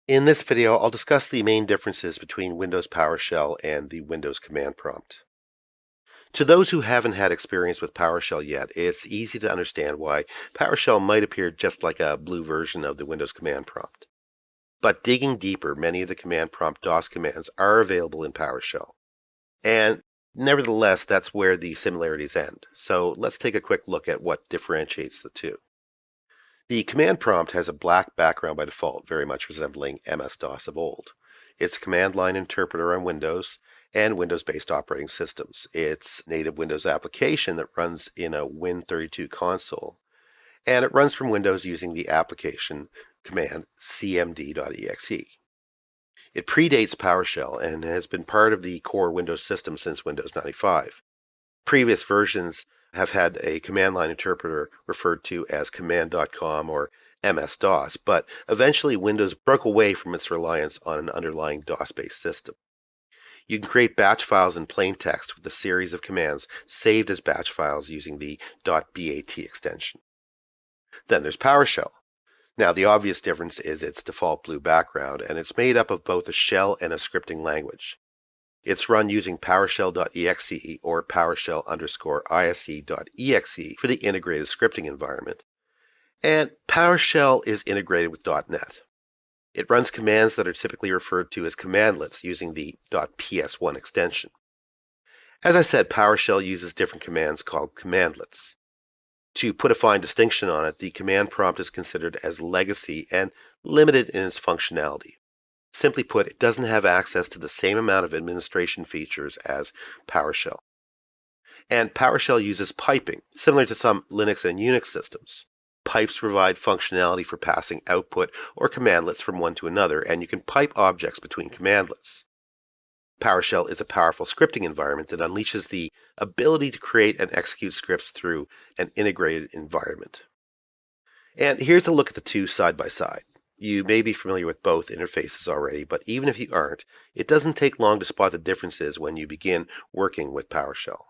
In this video, I'll discuss the main differences between Windows PowerShell and the Windows command prompt. To those who haven't had experience with PowerShell yet, it's easy to understand why PowerShell might appear just like a blue version of the Windows command prompt. But digging deeper, many of the command prompt DOS commands are available in PowerShell. And nevertheless, that's where the similarities end. So let's take a quick look at what differentiates the two. The command prompt has a black background by default, very much resembling MS-DOS of old. It's a command line interpreter on Windows and Windows-based operating systems. It's native Windows application that runs in a Win32 console, and it runs from Windows using the application command cmd.exe. It predates PowerShell and has been part of the core Windows system since Windows 95. Previous versions have had a command line interpreter referred to as command.com or MS-DOS, but eventually Windows broke away from its reliance on an underlying DOS-based system. You can create batch files in plain text with a series of commands saved as batch files using the .bat extension. Then there's PowerShell. Now, the obvious difference is its default blue background, and it's made up of both a shell and a scripting language. It's run using PowerShell.exe or PowerShell_ISE.exe for the integrated scripting environment. And PowerShell is integrated with .NET. It runs commands that are typically referred to as commandlets using the .ps1 extension. As I said, PowerShell uses different commands called commandlets. To put a fine distinction on it, the command prompt is considered as legacy and limited in its functionality. Simply put, it doesn't have access to the same amount of administration features as PowerShell. And PowerShell uses piping, similar to some Linux and Unix systems. Pipes provide functionality for passing output or commandlets from one to another, and you can pipe objects between commandlets. PowerShell is a powerful scripting environment that unleashes the ability to create and execute scripts through an integrated environment. And here's a look at the two side by side. You may be familiar with both interfaces already, but even if you aren't, it doesn't take long to spot the differences when you begin working with PowerShell.